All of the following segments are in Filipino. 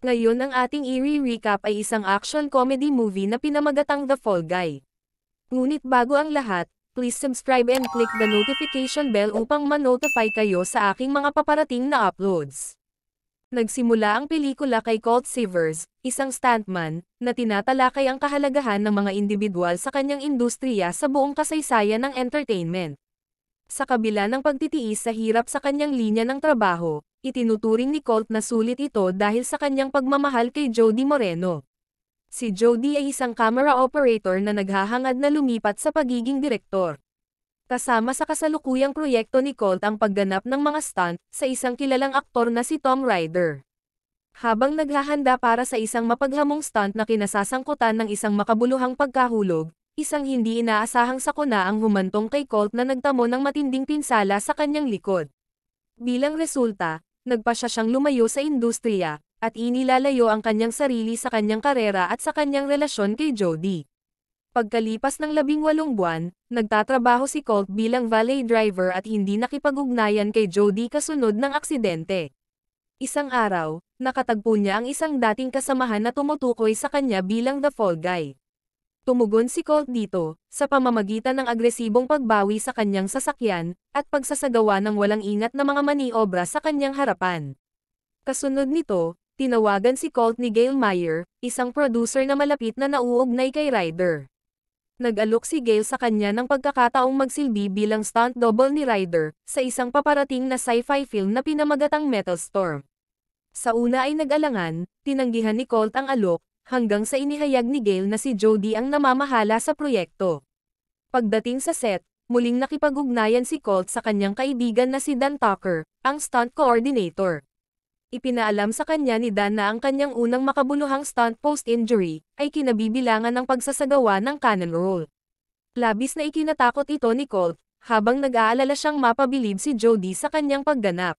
Ngayon ang ating i-recap ay isang action comedy movie na pinamagatang The Fall Guy. Ngunit bago ang lahat, please subscribe and click the notification bell upang ma-notify kayo sa aking mga paparating na uploads. Nagsimula ang pelikula kay Colt Seavers, isang stuntman, na tinatalakay ang kahalagahan ng mga individual sa kanyang industriya sa buong kasaysayan ng entertainment. Sa kabila ng pagtitiis sa hirap sa kanyang linya ng trabaho, itinuturing ni Colt na sulit ito dahil sa kanyang pagmamahal kay Jody Moreno. Si Jody ay isang camera operator na naghahangad na lumipat sa pagiging direktor. Kasama sa kasalukuyang proyekto ni Colt ang pagganap ng mga stunt sa isang kilalang aktor na si Tom Ryder. Habang naghahanda para sa isang mapaghamong stunt na kinasasangkutan ng isang makabuluhang pagkahulog, isang hindi inaasahang sakuna ang humantong kay Colt na nagtamo ng matinding pinsala sa kanyang likod. Bilang resulta, nagpasya siyang lumayo sa industriya, at inilalayo ang kanyang sarili sa kanyang karera at sa kanyang relasyon kay Jody. Pagkalipas ng 18 buwan, nagtatrabaho si Colt bilang valet driver at hindi nakipag-ugnayan kay Jody kasunod ng aksidente. Isang araw, nakatagpo niya ang isang dating kasamahan na tumutukoy sa kanya bilang The Fall Guy. Tumugon si Colt dito, sa pamamagitan ng agresibong pagbawi sa kanyang sasakyan, at pagsasagawa ng walang ingat na mga maniobra sa kanyang harapan. Kasunod nito, tinawagan si Colt ni Gail Meyer, isang producer na malapit na nauugnay kay Ryder. Nag-alok si Gail sa kanya ng pagkakataong magsilbi bilang stunt double ni Ryder, sa isang paparating na sci-fi film na pinamagatang Metal Storm. Sa una ay nag-alangan, tinanggihan ni Colt ang alok, hanggang sa inihayag ni Gail na si Jody ang namamahala sa proyekto. Pagdating sa set, muling nakipag-ugnayan si Colt sa kanyang kaibigan na si Dan Tucker, ang stunt coordinator. Ipinaalam sa kanya ni Dan na ang kanyang unang makabuluhang stunt post-injury ay kinabibilangan ng pagsasagawa ng cannon roll. Labis na ikinatakot ito ni Colt, habang nag-aalala siyang mapabilib si Jody sa kanyang pagganap.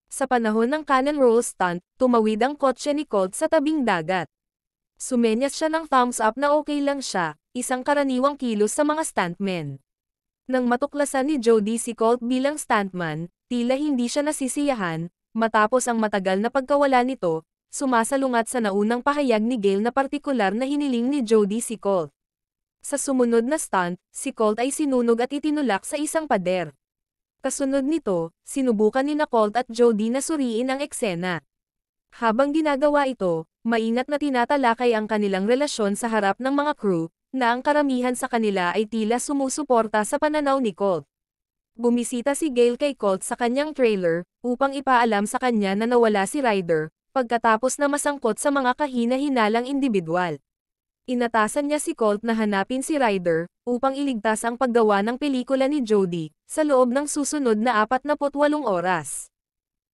Sa panahon ng cannon roll stunt, tumawid ang kotse ni Colt sa tabing dagat. Sumenyas siya ng thumbs up na okay lang siya, isang karaniwang kilos sa mga stuntmen. Nang matuklasan ni Jody si Colt bilang stuntman, tila hindi siya nasisiyahan. Matapos ang matagal na pagkawala nito, sumasalungat sa naunang pahayag ni Gail na partikular na hiniling ni Jody si Colt. Sa sumunod na stunt, si Colt ay sinunog at itinulak sa isang pader. Kasunod nito, sinubukan ni Colt at Jody na suriin ang eksena. Habang ginagawa ito, maingat na tinatalakay ang kanilang relasyon sa harap ng mga crew, na ang karamihan sa kanila ay tila sumusuporta sa pananaw ni Colt. Bumisita si Gail kay Colt sa kanyang trailer, upang ipaalam sa kanya na nawala si Ryder, pagkatapos na masangkot sa mga kahina-hinalang individual. Inatasan niya si Colt na hanapin si Ryder, upang iligtas ang paggawa ng pelikula ni Jody, sa loob ng susunod na 48 oras.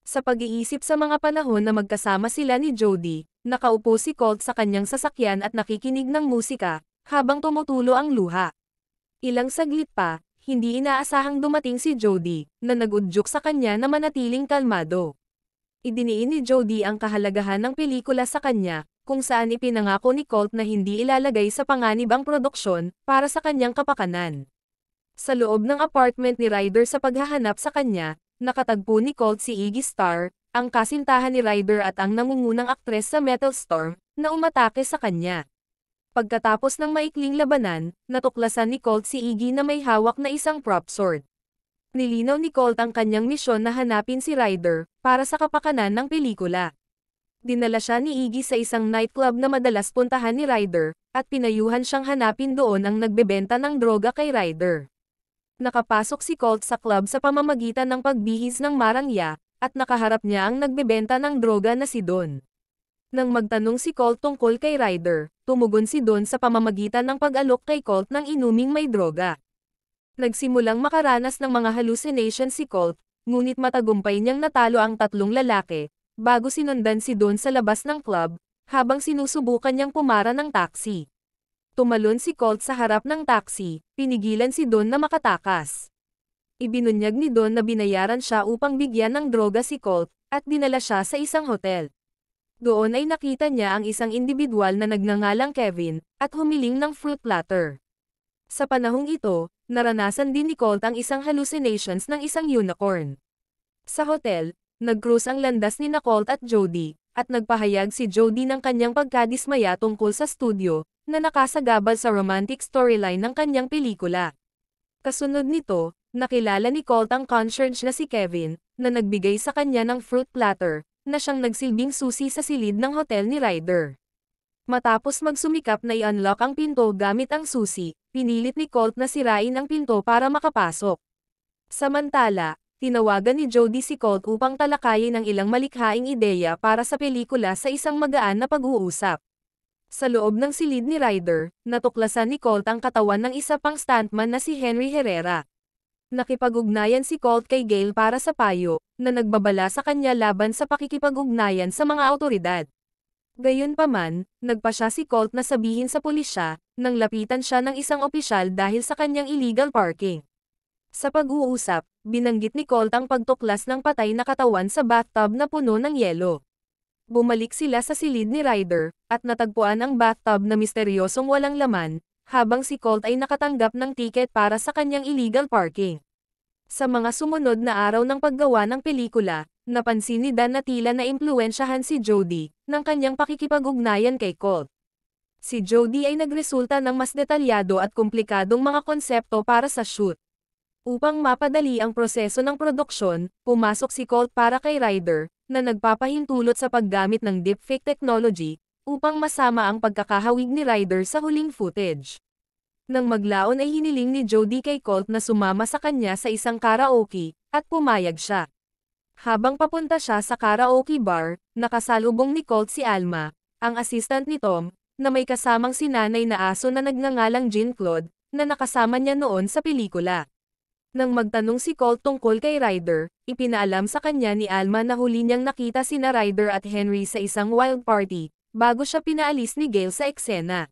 Sa pag-iisip sa mga panahon na magkasama sila ni Jody, nakaupo si Colt sa kanyang sasakyan at nakikinig ng musika, habang tumutulo ang luha. Ilang saglit pa, hindi inaasahang dumating si Jody, na nag-udyok sa kanya na manatiling kalmado. Idiniin ni Jody ang kahalagahan ng pelikula sa kanya, kung saan ipinangako ni Colt na hindi ilalagay sa panganib ang produksyon, para sa kanyang kapakanan. Sa loob ng apartment ni Ryder sa paghahanap sa kanya, nakatagpo ni Colt si Iggy Star, ang kasintahan ni Ryder at ang nangungunang aktres sa Metal Storm, na umatake sa kanya. Pagkatapos ng maikling labanan, natuklasan ni Colt si Iggy na may hawak na isang prop sword. Nilinaw ni Colt ang kanyang misyon na hanapin si Ryder, para sa kapakanan ng pelikula. Dinala siya ni Iggy sa isang nightclub na madalas puntahan ni Ryder, at pinayuhan siyang hanapin doon ang nagbebenta ng droga kay Ryder. Nakapasok si Colt sa club sa pamamagitan ng pagbihis ng marangya, at nakaharap niya ang nagbebenta ng droga na si Don. Nang magtanong si Colt tungkol kay Ryder, tumugon si Don sa pamamagitan ng pag-alok kay Colt ng inuming may droga. Nagsimulang makaranas ng mga hallucinations si Colt, ngunit matagumpay niyang natalo ang 3 lalaki, bago sinundan si Don sa labas ng club, habang sinusubukan niyang pumara ng taxi. Tumalon si Colt sa harap ng taxi, pinigilan si Don na makatakas. Ibinunyag ni Don na binayaran siya upang bigyan ng droga si Colt, at dinala siya sa isang hotel. Doon ay nakita niya ang isang individual na nagngangalang Kevin, at humiling ng fruit platter. Sa panahong ito, naranasan din ni Colt ang isang hallucinations ng isang unicorn. Sa hotel, nag-cruise ang landas ni Colt at Jody, at nagpahayag si Jody ng kanyang pagkadismaya tungkol sa studio, na nakasagabal sa romantic storyline ng kanyang pelikula. Kasunod nito, nakilala ni Colt ang concierge na si Kevin, na nagbigay sa kanya ng fruit platter, na siyang nagsilbing susi sa silid ng hotel ni Ryder. Matapos magsumikap na i-unlock ang pinto gamit ang susi, pinilit ni Colt na sirain ang pinto para makapasok. Samantala, tinawagan ni Jody si Colt upang talakayin ang ilang malikhaing ideya para sa pelikula sa isang magaan na pag-uusap. Sa loob ng silid ni Ryder, natuklasan ni Colt ang katawan ng isa pang stuntman na si Henry Herrera. Nakipag-ugnayan si Colt kay Gale para sa payo, na nagbabala sa kanya laban sa pakikipag-ugnayan sa mga awtoridad. Gayunpaman, nagpa siya si Colt na sabihin sa pulisya, nang lapitan siya ng isang opisyal dahil sa kanyang illegal parking. Sa pag-uusap, binanggit ni Colt ang pagtuklas ng patay na katawan sa bathtub na puno ng yelo. Bumalik sila sa silid ni Ryder, at natagpuan ang bathtub na misteryosong walang laman, habang si Colt ay nakatanggap ng tiket para sa kanyang illegal parking. Sa mga sumunod na araw ng paggawa ng pelikula, napansin ni Dan na tila naimpluwensyahan si Jody, ng kanyang pakikipag-ugnayan kay Colt. Si Jody ay nagresulta ng mas detalyado at komplikadong mga konsepto para sa shoot. Upang mapadali ang proseso ng produksyon, pumasok si Colt para kay Ryder, na nagpapahintulot sa paggamit ng deepfake technology, upang masama ang pagkakahawig ni Ryder sa huling footage. Nang maglaon ay hiniling ni Jody kay Colt na sumama sa kanya sa isang karaoke, at pumayag siya. Habang papunta siya sa karaoke bar, nakasalubong ni Colt si Alma, ang assistant ni Tom, na may kasamang sinanay na aso na nagngangalang Jean-Claude, na nakasama niya noon sa pelikula. Nang magtanong si Colt tungkol kay Ryder, ipinaalam sa kanya ni Alma na huli niyang nakita sina Ryder at Henry sa isang wild party, bago siya pinaalis ni Gale sa eksena.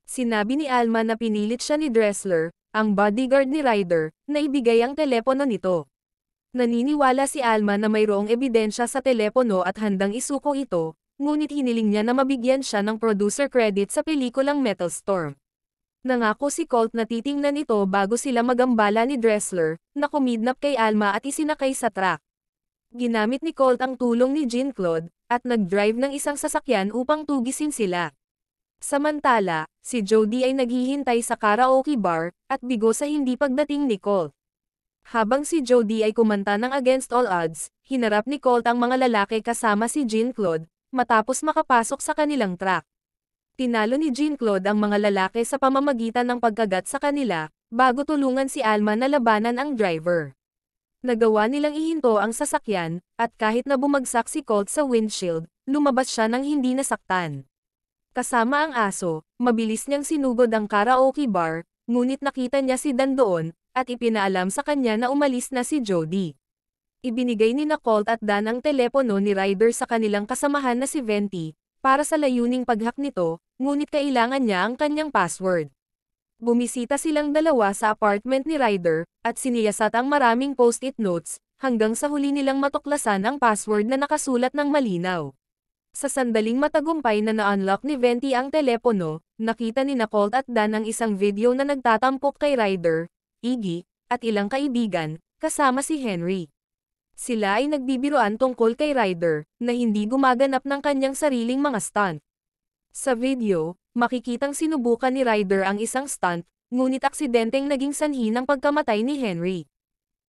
Sinabi ni Alma na pinilit siya ni Dressler, ang bodyguard ni Ryder, na ibigay ang telepono nito. Naniniwala si Alma na mayroong ebidensya sa telepono at handang isuko ito, ngunit hiniling niya na mabigyan siya ng producer credit sa pelikulang Metal Storm. Nangako si Colt na titingnan ito bago sila magambala ni Dressler, na kumidnap kay Alma at isinakay sa truck. Ginamit ni Colt ang tulong ni Jean-Claude, at nag-drive ng isang sasakyan upang tugisin sila. Samantala, si Jody ay naghihintay sa karaoke bar, at bigo sa hindi pagdating ni Colt. Habang si Jody ay kumanta ng Against All Odds, hinarap ni Colt ang mga lalaki kasama si Jean-Claude, matapos makapasok sa kanilang truck. Tinalo ni Jean-Claude ang mga lalaki sa pamamagitan ng pagkagat sa kanila, bago tulungan si Alma na labanan ang driver. Nagawa nilang ihinto ang sasakyan, at kahit na bumagsak si Colt sa windshield, lumabas siya ng hindi nasaktan. Kasama ang aso, mabilis niyang sinugod ang karaoke bar, ngunit nakita niya si Dan doon, at ipinaalam sa kanya na umalis na si Jody. Ibinigay ni Colt at Dan ang telepono ni Ryder sa kanilang kasamahan na si Venti, para sa layuning pag-hack nito, ngunit kailangan niya ang kanyang password. Bumisita silang dalawa sa apartment ni Ryder, at siniyasat ang maraming post-it notes, hanggang sa huli nilang matuklasan ang password na nakasulat ng malinaw. Sa sandaling matagumpay na na-unlock ni Venti ang telepono, nakita ni Colt at Dan ang isang video na nagtatampok kay Ryder, Iggy, at ilang kaibigan, kasama si Henry. Sila ay nagbibiroan tungkol kay Ryder, na hindi gumaganap ng kanyang sariling mga stunt. Sa video, makikitang sinubukan ni Ryder ang isang stunt, ngunit aksidenteng naging sanhi ng pagkamatay ni Henry.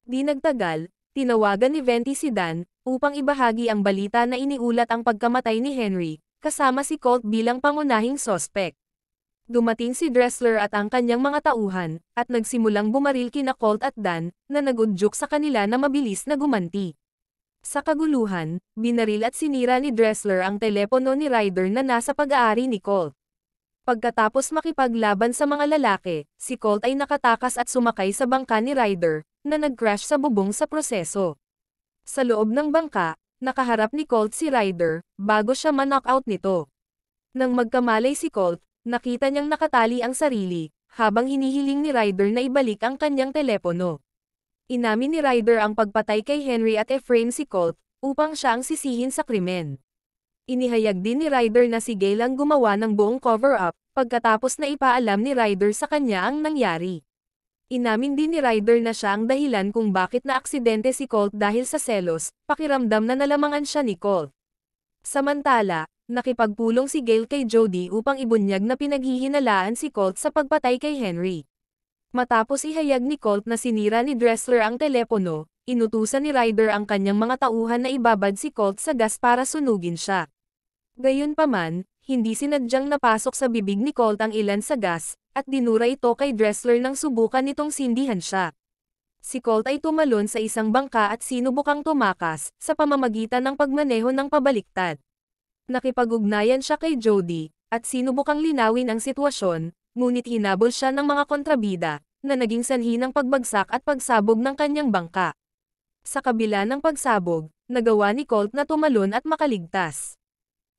Di nagtagal, tinawagan ni Venti si Dan, upang ibahagi ang balita na iniulat ang pagkamatay ni Henry, kasama si Colt bilang pangunahing sospek. Dumating si Dressler at ang kanyang mga tauhan, at nagsimulang bumaril kina Colt at Dan, na nagudyok sa kanila na mabilis na gumanti. Sa kaguluhan, binaril at sinira ni Dressler ang telepono ni Ryder na nasa pag-aari ni Colt. Pagkatapos makipaglaban sa mga lalaki, si Colt ay nakatakas at sumakay sa bangka ni Ryder, na nag-crash sa bubong sa proseso. Sa loob ng bangka, nakaharap ni Colt si Ryder, bago siya ma-knockout nito. Nang magkamalay si Colt, nakita niyang nakatali ang sarili, habang hinihiling ni Ryder na ibalik ang kanyang telepono. Inamin ni Ryder ang pagpatay kay Henry at e-frame si Colt, upang siya ang sisihin sa krimen. Inihayag din ni Ryder na si Gale ang gumawa ng buong cover-up, pagkatapos na ipaalam ni Ryder sa kanya ang nangyari. Inamin din ni Ryder na siya ang dahilan kung bakit na aksidente si Colt dahil sa selos, pakiramdam na nalamangan siya ni Colt. Samantala, nakipagpulong si Gale kay Jody upang ibunyag na pinaghihinalaan si Colt sa pagpatay kay Henry. Matapos ihayag ni Colt na sinira ni Dressler ang telepono, inutusan ni Ryder ang kanyang mga tauhan na ibabad si Colt sa gas para sunugin siya. Gayunpaman, hindi sinadyang napasok sa bibig ni Colt ang ilan sa gas, at dinura ito kay Dressler nang subukan nitong sindihan siya. Si Colt ay tumalon sa isang bangka at sinubukang tumakas, sa pamamagitan ng pagmaneho ng pabaliktad. Nakipag-ugnayan siya kay Jody, at sinubukang linawin ang sitwasyon, ngunit hinabol siya ng mga kontrabida, na naging sanhi ng pagbagsak at pagsabog ng kanyang bangka. Sa kabila ng pagsabog, nagawa ni Colt na tumalon at makaligtas.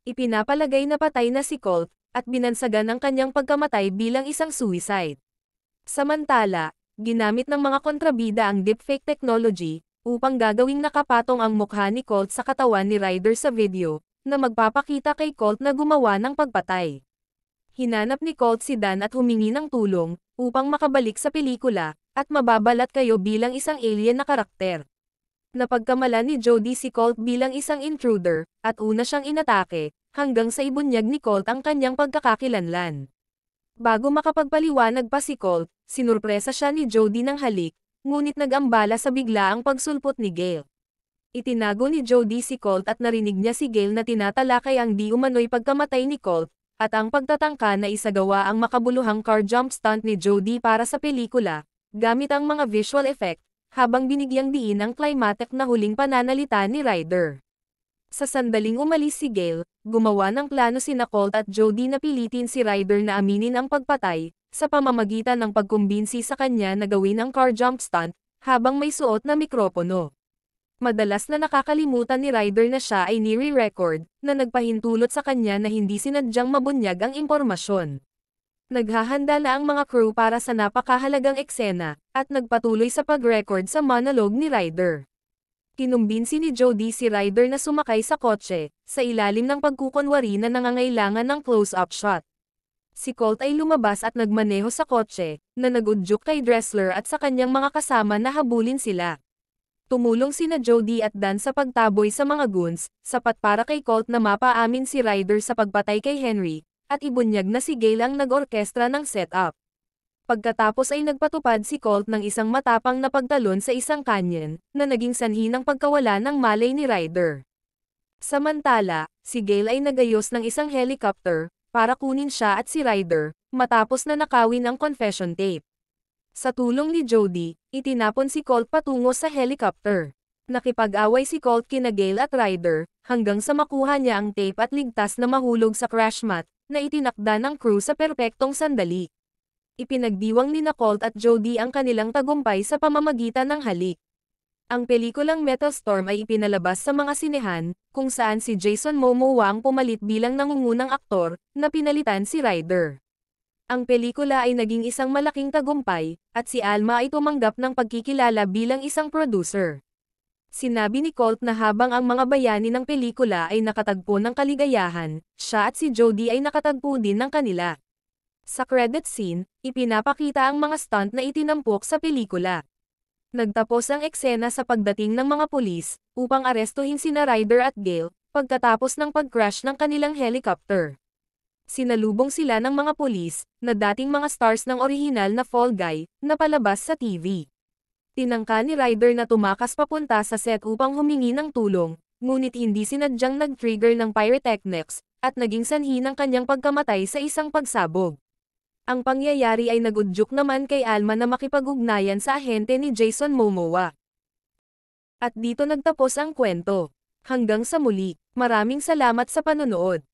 Ipinapalagay na patay na si Colt, at binansagan ang kanyang pagkamatay bilang isang suicide. Samantala, ginamit ng mga kontrabida ang deepfake technology, upang gagawing nakapatong ang mukha ni Colt sa katawan ni Ryder sa video, na magpapakita kay Colt na gumawa ng pagpatay. Hinanap ni Colt si Dan at humingi ng tulong, upang makabalik sa pelikula, at mababalat kayo bilang isang alien na karakter. Napagkamala ni Jody si Colt bilang isang intruder, at una siyang inatake, hanggang sa ibunyag ni Colt ang kanyang pagkakakilanlan. Bago makapagpaliwanag pa si Colt, sinurpresa siya ni Jody ng halik, ngunit nag-ambala sa biglaang pagsulpot ni Gale. Itinago ni Jody si Colt at narinig niya si Gale na tinatalakay ang di umano'y pagkamatay ni Colt, at ang pagtatangka na isagawa ang makabuluhang car jump stunt ni Jody para sa pelikula, gamit ang mga visual effect, habang binigyang diin ang climatic na huling pananalita ni Ryder. Sa sandaling umalis si Gale, gumawa ng plano sina Colt at Jody na pilitin si Ryder na aminin ang pagpatay, sa pamamagitan ng pagkumbinsi sa kanya na gawin ang car jump stunt, habang may suot na mikropono. Madalas na nakakalimutan ni Ryder na siya ay nire-record, na nagpahintulot sa kanya na hindi sinadyang mabunyag ang impormasyon. Naghahanda na ang mga crew para sa napakahalagang eksena, at nagpatuloy sa pag-record sa monologue ni Ryder. Kinumbinsi ni Jody si Ryder na sumakay sa kotse, sa ilalim ng pagkukunwari na nangangailangan ng close-up shot. Si Colt ay lumabas at nagmaneho sa kotse, na nagudyok kay Dressler at sa kanyang mga kasama na habulin sila. Tumulong sina Jody at Dan sa pagtaboy sa mga goons, sapat para kay Colt na mapaamin si Ryder sa pagpatay kay Henry, at ibunyag na si Gale ang nag-orkestra ng setup. Pagkatapos ay nagpatupad si Colt ng isang matapang na pagtalon sa isang canyon, na naging sanhi ng pagkawala ng malay ni Ryder. Samantala, si Gale ay nagayos ng isang helicopter, para kunin siya at si Ryder, matapos na nakawin ang confession tape. Sa tulong ni Jody, itinapon si Colt patungo sa helicopter. Nakipag-away si Colt kina Gale at Ryder, hanggang sa makuha niya ang tape at ligtas na mahulog sa crash mat, na itinakda ng crew sa perpektong sandali. Ipinagdiwang ni Colt at Jody ang kanilang tagumpay sa pamamagitan ng halik. Ang pelikulang Metal Storm ay ipinalabas sa mga sinehan, kung saan si Jason Momoa ang pumalit bilang nangungunang aktor, na pinalitan si Ryder. Ang pelikula ay naging isang malaking tagumpay, at si Alma ay tumanggap ng pagkikilala bilang isang producer. Sinabi ni Colt na habang ang mga bayani ng pelikula ay nakatagpo ng kaligayahan, siya at si Jody ay nakatagpo din ng kanila. Sa credit scene, ipinapakita ang mga stunt na itinampok sa pelikula. Nagtapos ang eksena sa pagdating ng mga pulis, upang arestuhin sina Ryder at Gale, pagkatapos ng pag-crash ng kanilang helicopter. Sinalubong sila ng mga pulis, na dating mga stars ng orihinal na Fall Guy, na palabas sa TV. Tinangka ni Ryder na tumakas papunta sa set upang humingi ng tulong, ngunit hindi sinadyang nag-trigger ng pyrotechnics, at naging sanhi ng kanyang pagkamatay sa isang pagsabog. Ang pangyayari ay nagudyok naman kay Alma na makipag-ugnayan sa ahente ni Jason Momoa. At dito nagtapos ang kwento. Hanggang sa muli, maraming salamat sa panonood.